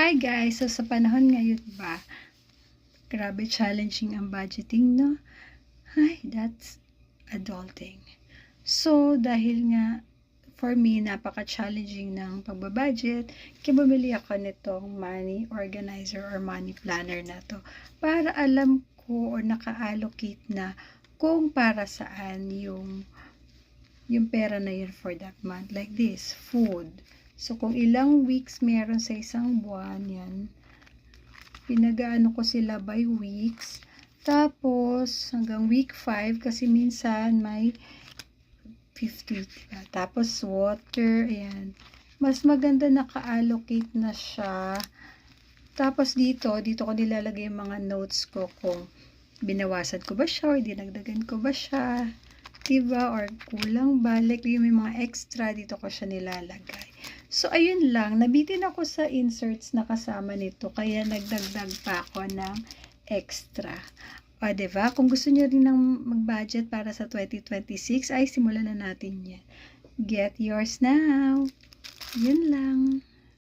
Hi guys! So sa panahon ngayon ba, grabe challenging ang budgeting, no? Ay, that's adulting. So, dahil nga, for me, napaka-challenging ng pagbabudget, kaya bumili ako nitong money organizer or money planner na to para alam ko or naka-allocate na kung para saan yung pera na yun for that month. Like this, food. So, kung ilang weeks meron sa isang buwan, yan. Pinagaano ko sila by weeks. Tapos, hanggang week 5, kasi minsan may 50. Diba? Tapos, water, ayan. Mas maganda naka-allocate na siya. Tapos, dito ko nilalagay yung mga notes ko kung binawasan ko ba siya or dinagdagan ko ba siya. Diba? Or kulang ba? Like, yung may mga extra, dito ko siya nilalagay. So, ayun lang. Nabitin ako sa inserts na kasama nito. Kaya nagdagdag pa ako ng extra. O, diba? Kung gusto nyo rin ng mag-budget para sa 2026, ay simulan na natin yan. Get yours now. Yun lang.